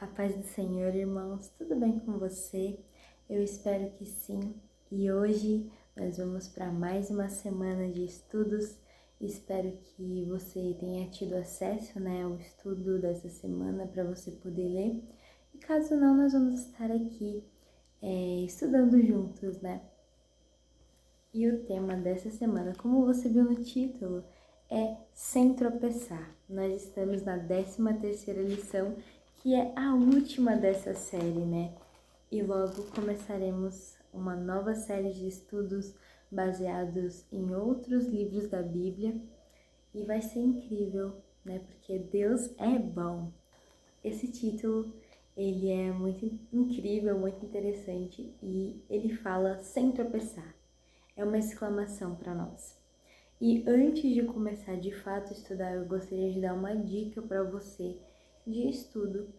A paz do Senhor, irmãos, tudo bem com você? Eu espero que sim. E hoje nós vamos para mais uma semana de estudos. Espero que você tenha tido acesso, ao estudo dessa semana para você poder ler. E caso não, nós vamos estar aqui estudando juntos, E o tema dessa semana, como você viu no título, é Sem Tropeçar. Nós estamos na 13ª lição, que é a última dessa série, E logo começaremos uma nova série de estudos baseados em outros livros da Bíblia. E vai ser incrível, Porque Deus é bom. Esse título, ele é muito incrível, muito interessante e ele fala sem tropeçar. É uma exclamação para nós. E antes de começar de fato a estudar, eu gostaria de dar uma dica para você de estudo,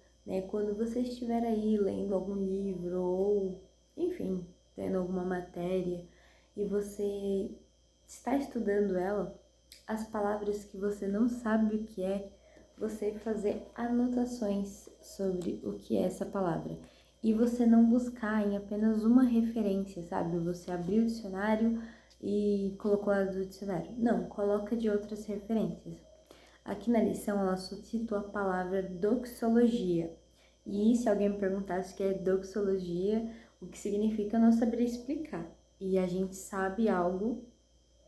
Quando você estiver aí lendo algum livro ou, enfim, tendo alguma matéria e você está estudando ela, as palavras que você não sabe o que é, você fazer anotações sobre o que é essa palavra. E você não buscar em apenas uma referência, sabe? Você abriu o dicionário e colocou a do dicionário. Não, coloca de outras referências. Aqui na lição ela só citou a palavra doxologia. E se alguém me perguntasse o que é doxologia, o que significa, eu não saberia explicar. E a gente sabe algo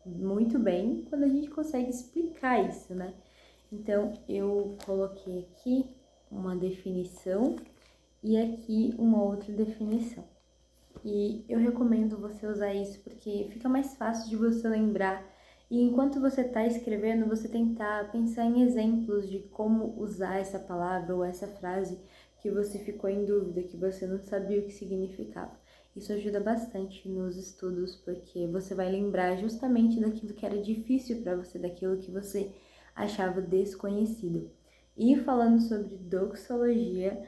muito bem quando a gente consegue explicar isso, Então, eu coloquei aqui uma definição e aqui uma outra definição. E eu recomendo você usar isso porque fica mais fácil de você lembrar. E enquanto você está escrevendo, você tentar pensar em exemplos de como usar essa palavra ou essa frase que você ficou em dúvida, que você não sabia o que significava. Isso ajuda bastante nos estudos, porque você vai lembrar justamente daquilo que era difícil para você, daquilo que você achava desconhecido. E falando sobre doxologia,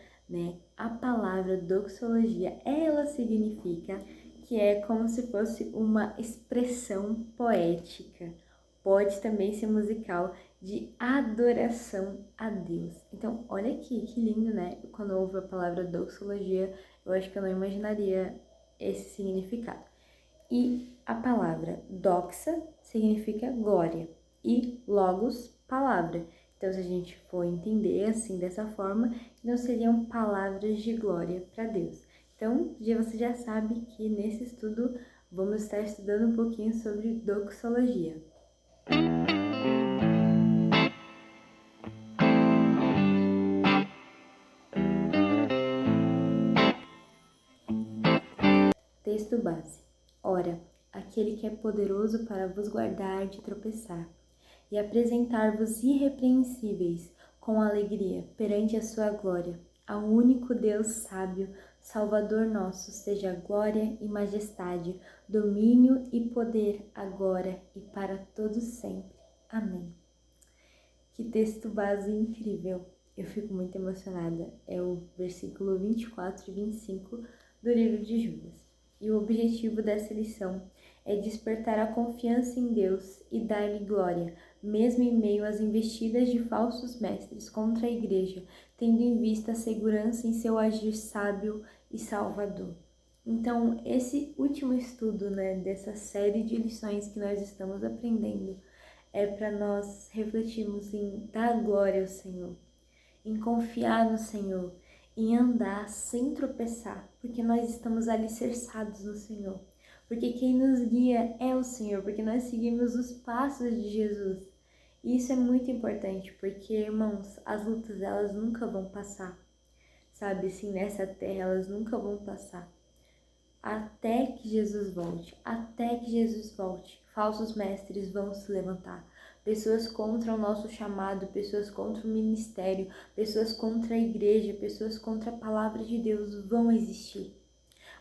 a palavra doxologia, ela significa que é como se fosse uma expressão poética, pode também ser musical, de adoração a Deus. Então, olha aqui, que lindo, Quando eu ouvo a palavra doxologia, eu acho que eu não imaginaria esse significado. E a palavra doxa significa glória e logos, palavra. Então, se a gente for entender assim, dessa forma, então seriam palavras de glória para Deus. Então, você já sabe que nesse estudo vamos estar estudando um pouquinho sobre doxologia. Texto base. Ora, aquele que é poderoso para vos guardar de tropeçar e apresentar-vos irrepreensíveis com alegria perante a sua glória. Ao único Deus sábio, Salvador nosso, seja glória e majestade, domínio e poder, agora e para todos sempre. Amém. Que texto base incrível! Eu fico muito emocionada. É o versículo 24 e 25 do livro de Judas. E o objetivo dessa lição é despertar a confiança em Deus e dar-lhe glória, mesmo em meio às investidas de falsos mestres contra a igreja, tendo em vista a segurança em seu agir sábio e salvador. Então, esse último estudo, dessa série de lições que nós estamos aprendendo, é para nós refletirmos em dar glória ao Senhor, em confiar no Senhor, em andar sem tropeçar, porque nós estamos alicerçados no Senhor, porque quem nos guia é o Senhor, porque nós seguimos os passos de Jesus. E isso é muito importante, porque, irmãos, as lutas, elas nunca vão passar, sabe? Assim, nessa terra, elas nunca vão passar. Até que Jesus volte, falsos mestres vão se levantar. Pessoas contra o nosso chamado, pessoas contra o ministério, pessoas contra a igreja, pessoas contra a palavra de Deus vão existir.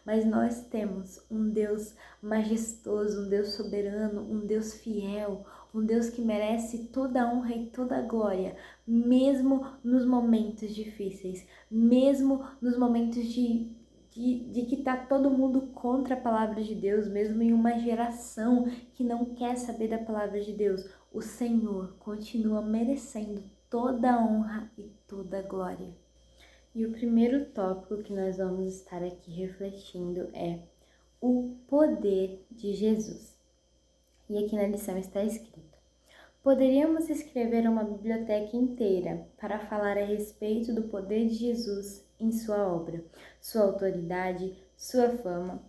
Mas nós temos um Deus majestoso, um Deus soberano, um Deus fiel, um Deus que merece toda a honra e toda a glória, mesmo nos momentos difíceis, mesmo nos momentos de que está todo mundo contra a palavra de Deus, mesmo em uma geração que não quer saber da palavra de Deus, o Senhor continua merecendo toda a honra e toda a glória. E o primeiro tópico que nós vamos estar aqui refletindo é o poder de Jesus. E aqui na lição está escrito: poderíamos escrever uma biblioteca inteira para falar a respeito do poder de Jesus em sua obra, sua autoridade, sua fama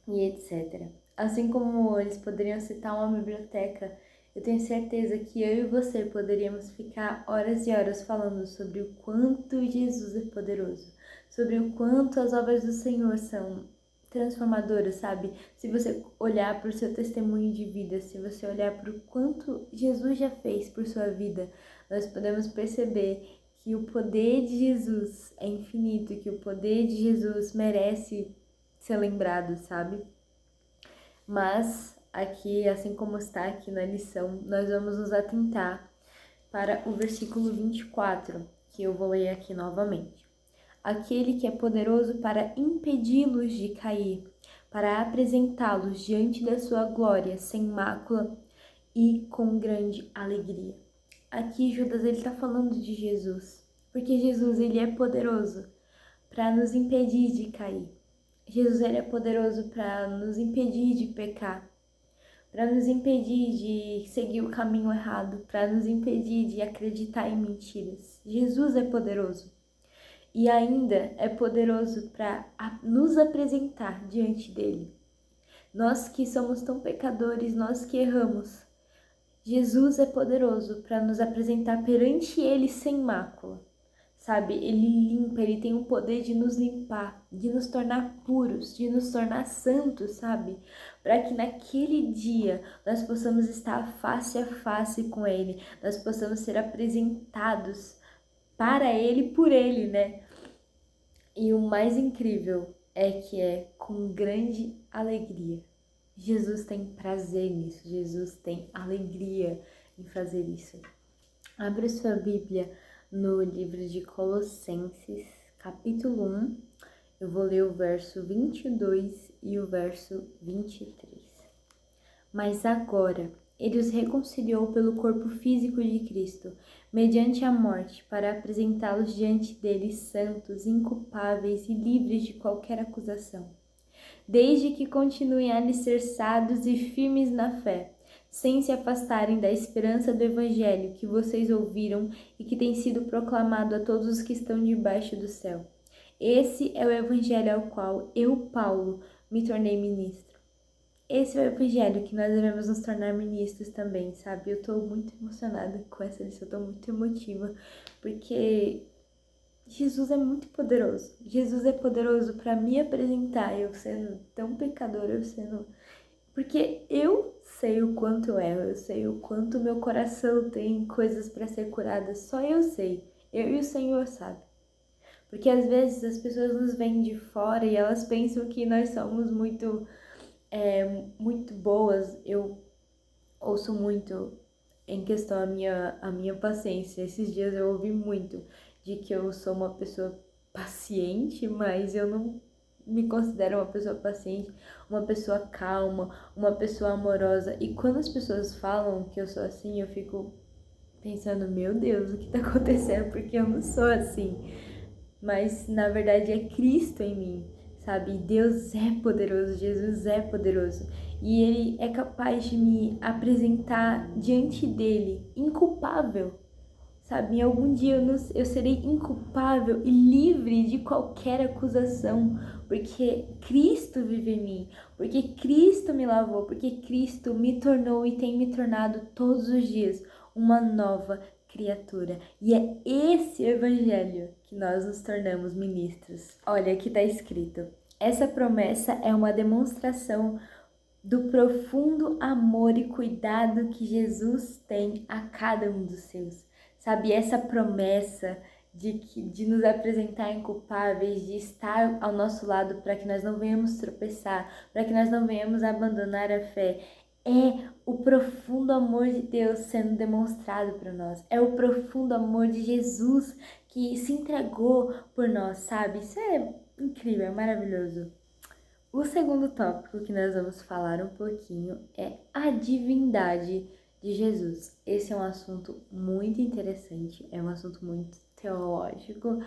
e etc. Assim como eles poderiam citar uma biblioteca, eu tenho certeza que eu e você poderíamos ficar horas e horas falando sobre o quanto Jesus é poderoso, sobre o quanto as obras do Senhor são transformadoras, sabe? Se você olhar para o seu testemunho de vida, se você olhar para o quanto Jesus já fez por sua vida, nós podemos perceber que o poder de Jesus é infinito, que o poder de Jesus merece ser lembrado, sabe? Mas aqui, assim como está aqui na lição, nós vamos nos atentar para o versículo 24, que eu vou ler aqui novamente. Aquele que é poderoso para impedi-los de cair, para apresentá-los diante da sua glória sem mácula e com grande alegria. Aqui Judas ele está falando de Jesus, porque Jesus ele é poderoso para nos impedir de cair. Jesus ele é poderoso para nos impedir de pecar, para nos impedir de seguir o caminho errado, para nos impedir de acreditar em mentiras. Jesus é poderoso e ainda é poderoso para nos apresentar diante dele. Nós que somos tão pecadores, nós que erramos, Jesus é poderoso para nos apresentar perante ele sem mácula. Sabe, ele limpa, ele tem o poder de nos limpar, de nos tornar puros, de nos tornar santos, sabe? Para que naquele dia nós possamos estar face a face com ele, nós possamos ser apresentados para ele, por ele, né? E o mais incrível é que é com grande alegria. Jesus tem prazer nisso, Jesus tem alegria em fazer isso. Abre sua Bíblia no livro de Colossenses, capítulo 1, eu vou ler o verso 22 e o verso 23. Mas agora, ele os reconciliou pelo corpo físico de Cristo, mediante a morte, para apresentá-los diante dele santos, inculpáveis e livres de qualquer acusação. Desde que continuem alicerçados e firmes na fé, sem se afastarem da esperança do Evangelho que vocês ouviram e que tem sido proclamado a todos os que estão debaixo do céu. Esse é o Evangelho ao qual eu, Paulo, me tornei ministro. Esse é o Evangelho que nós devemos nos tornar ministros também, sabe? Eu tô muito emocionada com essa lição, eu tô muito emotiva, porque Jesus é muito poderoso. Jesus é poderoso para me apresentar, eu sendo tão pecadora, eu sendo... Porque eu sei o quanto eu erro, eu sei o quanto meu coração tem coisas para ser curadas, só eu sei, eu e o Senhor sabe. Porque às vezes as pessoas nos veem de fora e elas pensam que nós somos muito boas. Eu ouço muito em questão a minha paciência. Esses dias eu ouvi muito de que eu sou uma pessoa paciente, mas eu não me considero uma pessoa paciente, uma pessoa calma, uma pessoa amorosa. E quando as pessoas falam que eu sou assim, eu fico pensando, meu Deus, o que tá acontecendo? Porque eu não sou assim. Mas na verdade é Cristo em mim, sabe? Deus é poderoso, Jesus é poderoso. E Ele é capaz de me apresentar diante dele, inculpável, sabe? Em algum dia eu serei inculpável e livre de qualquer acusação, porque Cristo vive em mim, porque Cristo me lavou, porque Cristo me tornou e tem me tornado todos os dias uma nova criatura. E é esse evangelho que nós nos tornamos ministros. Olha, aqui está escrito: essa promessa é uma demonstração do profundo amor e cuidado que Jesus tem a cada um dos seus. Sabe, essa promessa de nos apresentar inculpáveis, de estar ao nosso lado para que nós não venhamos tropeçar, para que nós não venhamos abandonar a fé, é o profundo amor de Deus sendo demonstrado para nós. É o profundo amor de Jesus que se entregou por nós, sabe? Isso é incrível, é maravilhoso. O segundo tópico que nós vamos falar um pouquinho é a divindade de Jesus. Esse é um assunto muito interessante, é um assunto muito teológico,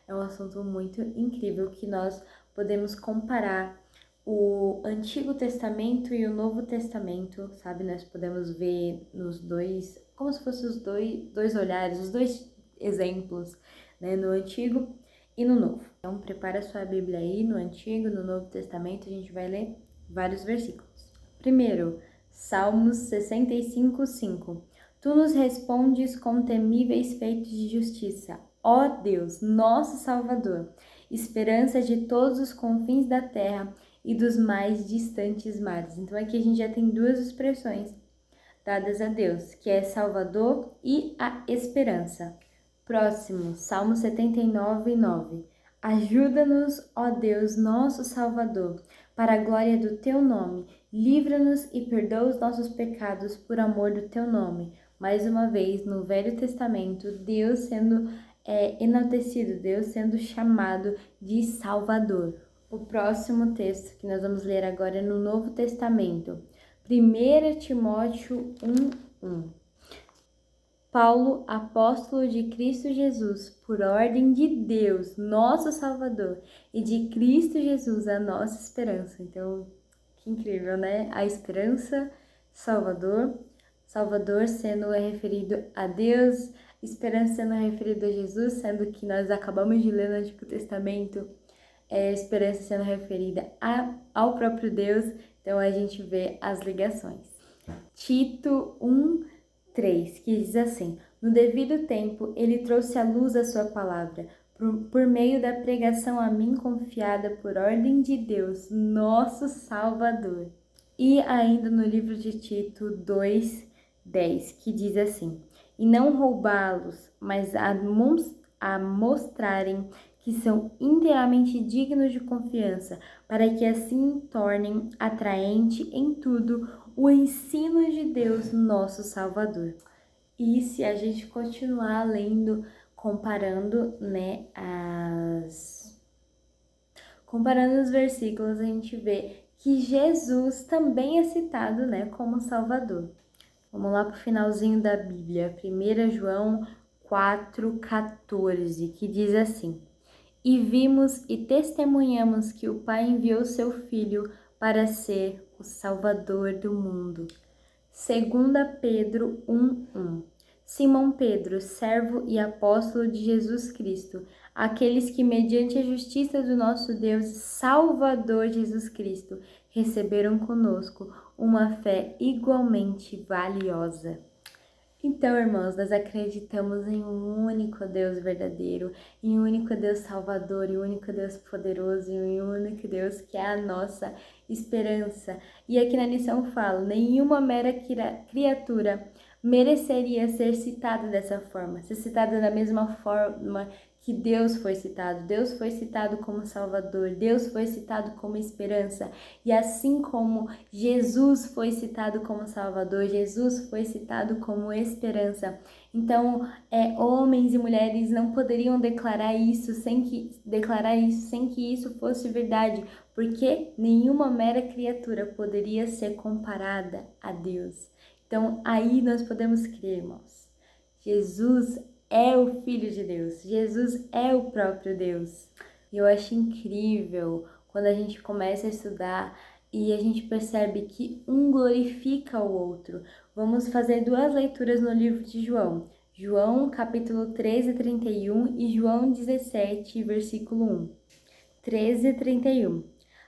é um assunto muito incrível que nós podemos comparar o Antigo Testamento e o Novo Testamento, sabe? Nós podemos ver nos dois, como se fossem os dois olhares, os dois exemplos, né? No Antigo e no Novo. Então, prepara sua Bíblia aí, no Antigo, no Novo Testamento, a gente vai ler vários versículos. Primeiro, Salmos 65:5. Tu nos respondes com temíveis feitos de justiça, ó Deus, nosso Salvador, esperança de todos os confins da terra e dos mais distantes mares. Então aqui a gente já tem duas expressões dadas a Deus, que é Salvador e a esperança. Próximo, Salmo 79:9. Ajuda-nos, ó Deus, nosso Salvador, para a glória do teu nome. Livra-nos e perdoa os nossos pecados por amor do teu nome. Mais uma vez, no Velho Testamento, Deus sendo enaltecido, Deus sendo chamado de Salvador. O próximo texto que nós vamos ler agora é no Novo Testamento. 1 Timóteo 1:1. Paulo, apóstolo de Cristo Jesus, por ordem de Deus, nosso Salvador, e de Cristo Jesus, a nossa esperança. Então, que incrível, né? A esperança, Salvador, Salvador sendo referido a Deus, esperança sendo referido a Jesus, sendo que nós acabamos de ler no Antigo Testamento, esperança sendo referida ao próprio Deus. Então, a gente vê as ligações. Tito 1:3, que diz assim: no devido tempo, ele trouxe à luz a sua palavra, por meio da pregação a mim confiada por ordem de Deus, nosso Salvador. E ainda no livro de Tito 2:10, que diz assim: e não roubá-los, mas a mostrarem que são inteiramente dignos de confiança, para que assim tornem atraente em tudo o ensino de Deus, nosso Salvador. E se a gente continuar lendo, comparando, né, comparando os versículos, a gente vê que Jesus também é citado, né, como Salvador. Vamos lá para o finalzinho da Bíblia, 1 João 4:14, que diz assim: e vimos e testemunhamos que o Pai enviou seu Filho para ser o Salvador do mundo. 2 Pedro 1:1. Simão Pedro, servo e apóstolo de Jesus Cristo, aqueles que, mediante a justiça do nosso Deus e Salvador Jesus Cristo, receberam conosco uma fé igualmente valiosa. Então, irmãos, nós acreditamos em um único Deus verdadeiro, em um único Deus salvador, em um único Deus poderoso, em um único Deus que é a nossa esperança. E aqui na lição falo, nenhuma mera criatura mereceria ser citada dessa forma, ser citada da mesma forma que Deus foi citado. Deus foi citado como Salvador, Deus foi citado como esperança. E assim como Jesus foi citado como Salvador, Jesus foi citado como esperança. Então, homens e mulheres não poderiam declarar isso sem que isso fosse verdade, porque nenhuma mera criatura poderia ser comparada a Deus. Então, aí nós podemos crer, irmãos. Jesus é o Filho de Deus. Jesus é o próprio Deus. E eu acho incrível quando a gente começa a estudar e a gente percebe que um glorifica o outro. Vamos fazer duas leituras no livro de João. João, capítulo 13:31 e João 17, versículo 1. 13:31.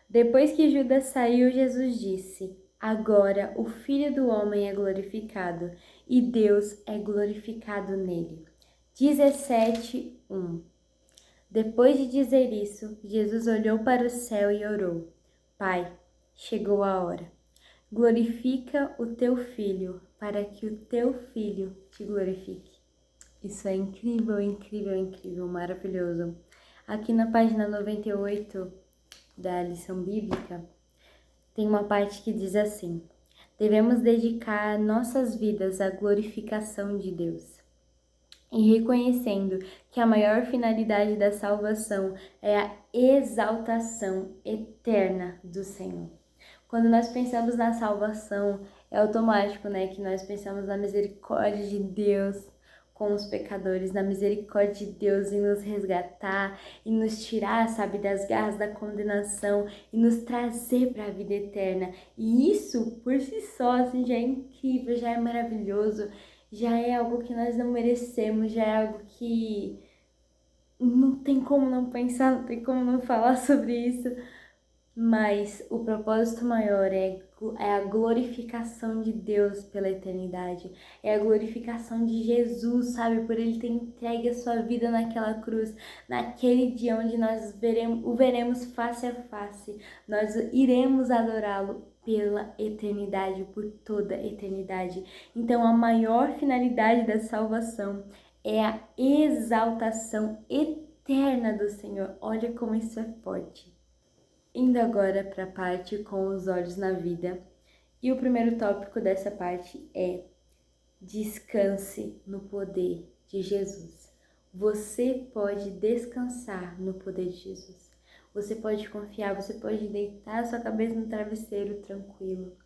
Depois que Judas saiu, Jesus disse: agora o Filho do Homem é glorificado e Deus é glorificado nele. 17:1. Depois de dizer isso, Jesus olhou para o céu e orou: Pai, chegou a hora. Glorifica o teu Filho, para que o teu Filho te glorifique. Isso é incrível, incrível, incrível, maravilhoso. Aqui na página 98 da lição bíblica, tem uma parte que diz assim: devemos dedicar nossas vidas à glorificação de Deus. E reconhecendo que a maior finalidade da salvação é a exaltação eterna do Senhor. Quando nós pensamos na salvação, é automático, né, que nós pensamos na misericórdia de Deus, com os pecadores, na misericórdia de Deus em nos resgatar e nos tirar, sabe, das garras da condenação e nos trazer para a vida eterna. E isso, por si só, assim, já é incrível, já é maravilhoso, já é algo que nós não merecemos, já é algo que não tem como não pensar, não tem como não falar sobre isso. Mas o propósito maior é a glorificação de Deus pela eternidade. É a glorificação de Jesus, sabe? Por ele ter entregue a sua vida naquela cruz. Naquele dia onde nós o veremos face a face. Nós iremos adorá-lo pela eternidade, por toda a eternidade. Então a maior finalidade da salvação é a exaltação eterna do Senhor. Olha como isso é forte. Indo agora para a parte com os olhos na vida. E o primeiro tópico dessa parte é: descanse no poder de Jesus. Você pode descansar no poder de Jesus. Você pode confiar, você pode deitar a sua cabeça no travesseiro tranquilo.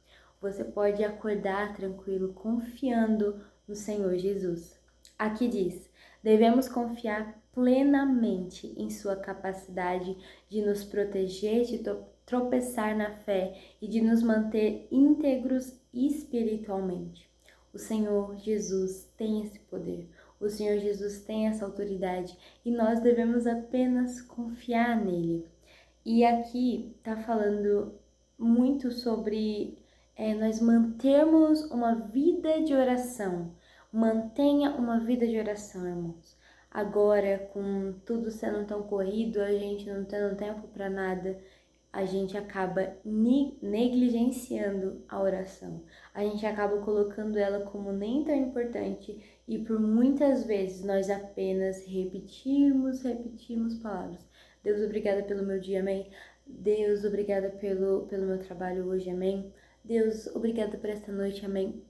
Você pode acordar tranquilo, confiando no Senhor Jesus. Aqui diz: devemos confiar plenamente em sua capacidade de nos proteger, de tropeçar na fé e de nos manter íntegros espiritualmente. O Senhor Jesus tem esse poder, o Senhor Jesus tem essa autoridade e nós devemos apenas confiar nele. E aqui está falando muito sobre nós mantermos uma vida de oração. Mantenha uma vida de oração, irmãos. Agora, com tudo sendo tão corrido, a gente não tendo tempo para nada, a gente acaba negligenciando a oração. A gente acaba colocando ela como nem tão importante e por muitas vezes nós apenas repetimos palavras. Deus, obrigada pelo meu dia, amém. Deus, obrigada pelo meu trabalho hoje, amém. Deus, obrigada por esta noite, amém.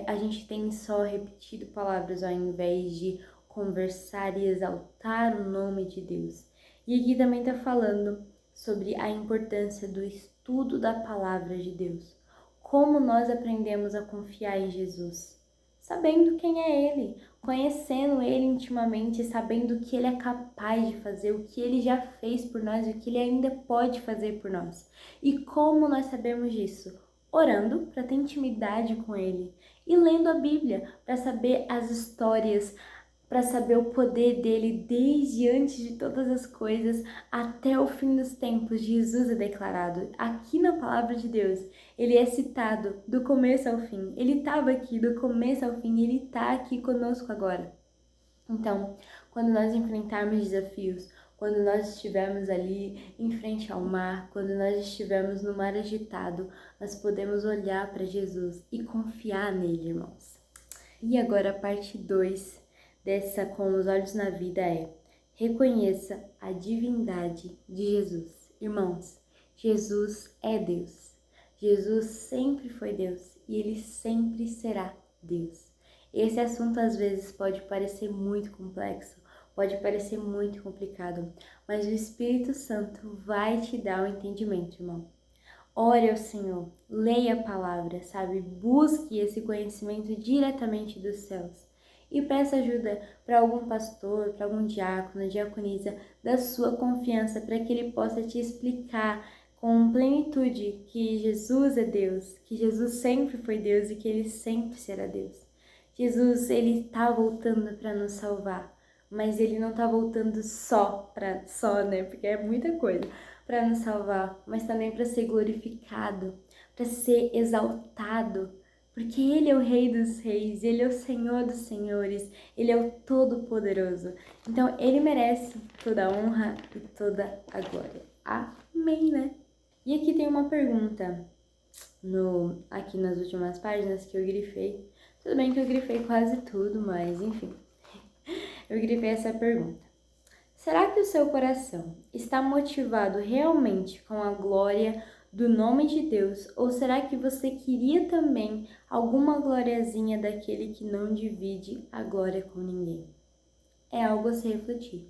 A gente tem só repetido palavras ao invés de conversar e exaltar o nome de Deus. E aqui também está falando sobre a importância do estudo da palavra de Deus. Como nós aprendemos a confiar em Jesus? Sabendo quem é Ele, conhecendo Ele intimamente, sabendo o que Ele é capaz de fazer, o que Ele já fez por nós, o que Ele ainda pode fazer por nós. E como nós sabemos disso? Orando para ter intimidade com Ele e lendo a Bíblia para saber as histórias, para saber o poder dele desde antes de todas as coisas até o fim dos tempos. Jesus é declarado aqui na palavra de Deus. Ele é citado do começo ao fim. Ele estava aqui do começo ao fim e ele está aqui conosco agora. Então, quando nós enfrentarmos desafios, quando nós estivermos ali em frente ao mar, quando nós estivermos no mar agitado, nós podemos olhar para Jesus e confiar nele, irmãos. E agora a parte 2 dessa com os olhos na vida é: reconheça a divindade de Jesus. Irmãos, Jesus é Deus. Jesus sempre foi Deus e ele sempre será Deus. Esse assunto às vezes pode parecer muito complexo, pode parecer muito complicado, mas o Espírito Santo vai te dar o entendimento, irmão. Ore ao Senhor, leia a palavra, sabe? Busque esse conhecimento diretamente dos céus. E peça ajuda para algum pastor, para algum diácono, diaconisa da sua confiança, para que ele possa te explicar com plenitude que Jesus é Deus, que Jesus sempre foi Deus e que ele sempre será Deus. Jesus, ele está voltando para nos salvar, mas ele não está voltando só, né? Porque é muita coisa para nos salvar, mas também para ser glorificado, para ser exaltado, porque ele é o Rei dos Reis, ele é o Senhor dos Senhores, ele é o Todo-Poderoso. Então ele merece toda a honra e toda a glória. Amém, né? E aqui tem uma pergunta aqui nas últimas páginas que eu grifei. Tudo bem que eu grifei quase tudo, mas enfim. Eu grifei essa pergunta. Será que o seu coração está motivado realmente com a glória do nome de Deus? Ou será que você queria também alguma gloriazinha daquele que não divide a glória com ninguém? É algo a se refletir.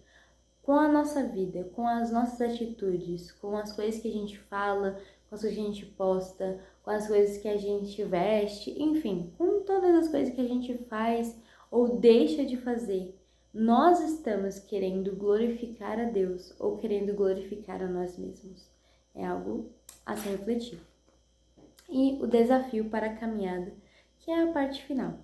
Com a nossa vida, com as nossas atitudes, com as coisas que a gente fala, com as coisas que a gente posta, com as coisas que a gente veste, enfim, com todas as coisas que a gente faz, ou deixa de fazer, nós estamos querendo glorificar a Deus ou querendo glorificar a nós mesmos? É algo a se refletir. E o desafio para a caminhada, que é a parte final.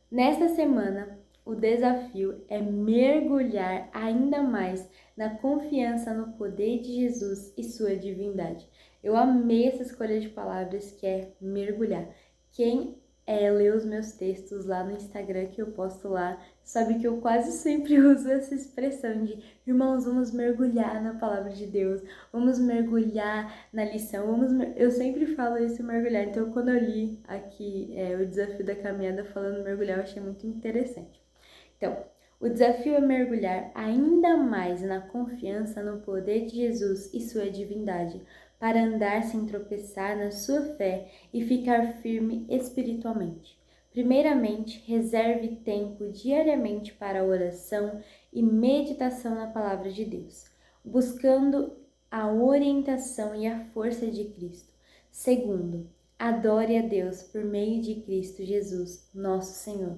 Nesta semana, o desafio é mergulhar ainda mais na confiança no poder de Jesus e sua divindade. Eu amei essa escolha de palavras, que é mergulhar. Quem lê os meus textos lá no Instagram, que eu posto lá, sabe que eu quase sempre uso essa expressão de: irmãos, vamos mergulhar na palavra de Deus, vamos mergulhar na lição, eu sempre falo isso, mergulhar. Então, quando eu li aqui o desafio da caminhada falando mergulhar, eu achei muito interessante. Então, o desafio é mergulhar ainda mais na confiança no poder de Jesus e sua divindade, para andar sem tropeçar na sua fé e ficar firme espiritualmente. Primeiramente, reserve tempo diariamente para a oração e meditação na palavra de Deus, buscando a orientação e a força de Cristo. Segundo, adore a Deus por meio de Cristo Jesus, nosso Senhor.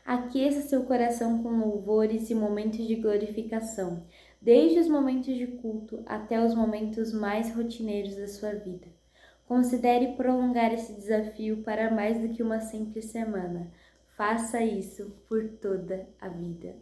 Aqueça seu coração com louvores e momentos de glorificação, desde os momentos de culto até os momentos mais rotineiros da sua vida. Considere prolongar esse desafio para mais do que uma simples semana. Faça isso por toda a vida.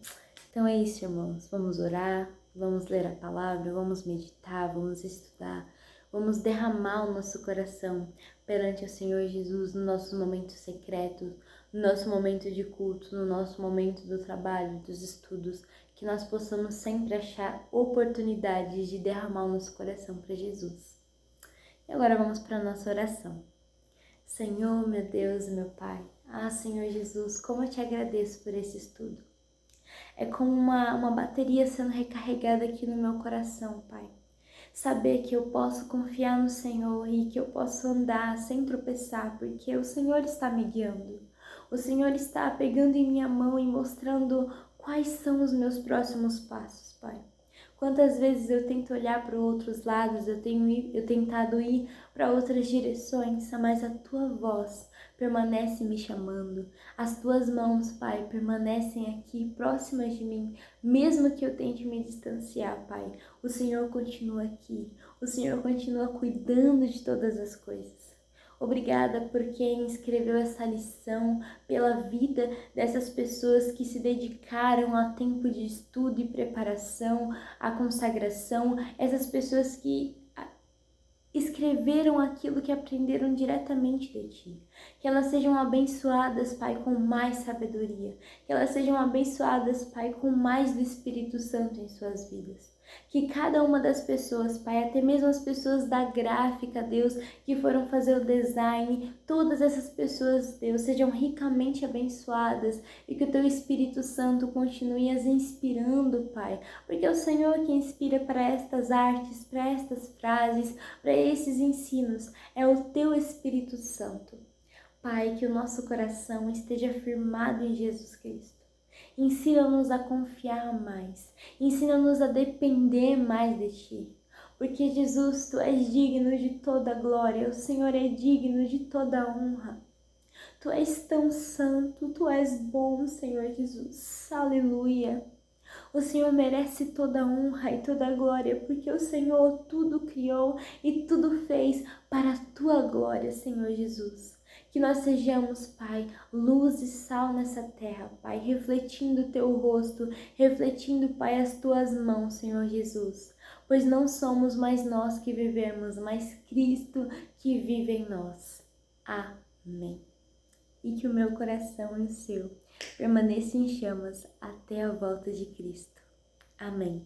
Então é isso, irmãos. Vamos orar, vamos ler a palavra, vamos meditar, vamos estudar, vamos derramar o nosso coração perante o Senhor Jesus no nosso momento secreto, no nosso momento de culto, no nosso momento do trabalho, dos estudos, que nós possamos sempre achar oportunidades de derramar o nosso coração para Jesus. E agora vamos para a nossa oração. Senhor, meu Deus e meu Pai, Senhor Jesus, como eu te agradeço por esse estudo. É como uma bateria sendo recarregada aqui no meu coração, Pai. Saber que eu posso confiar no Senhor e que eu posso andar sem tropeçar, porque o Senhor está me guiando. O Senhor está pegando em minha mão e mostrando quais são os meus próximos passos, Pai. Quantas vezes eu tento olhar para outros lados, eu tentado ir para outras direções, mas a Tua voz permanece me chamando. As Tuas mãos, Pai, permanecem aqui próximas de mim, mesmo que eu tente me distanciar, Pai. O Senhor continua aqui, o Senhor continua cuidando de todas as coisas. Obrigada por quem escreveu essa lição, pela vida dessas pessoas que se dedicaram a tempo de estudo e preparação, a consagração, essas pessoas que escreveram aquilo que aprenderam diretamente de Ti. Que elas sejam abençoadas, Pai, com mais sabedoria. Que elas sejam abençoadas, Pai, com mais do Espírito Santo em suas vidas. Que cada uma das pessoas, Pai, até mesmo as pessoas da gráfica, Deus, que foram fazer o design, todas essas pessoas, Deus, sejam ricamente abençoadas e que o Teu Espírito Santo continue as inspirando, Pai, porque é o Senhor que inspira para estas artes, para estas frases, para esses ensinos, é o Teu Espírito Santo. Pai, que o nosso coração esteja firmado em Jesus Cristo. Ensina-nos a confiar mais. Ensina-nos a depender mais de Ti. Porque, Jesus, Tu és digno de toda glória. O Senhor é digno de toda honra. Tu és tão santo. Tu és bom, Senhor Jesus. Aleluia. O Senhor merece toda honra e toda glória, porque o Senhor tudo criou e tudo fez para a Tua glória, Senhor Jesus. Que nós sejamos, Pai, luz e sal nessa terra, Pai, refletindo o Teu rosto, refletindo, Pai, as Tuas mãos, Senhor Jesus. Pois não somos mais nós que vivemos, mas Cristo que vive em nós. Amém. E que o meu coração e o seu permaneçam em chamas até a volta de Cristo. Amém.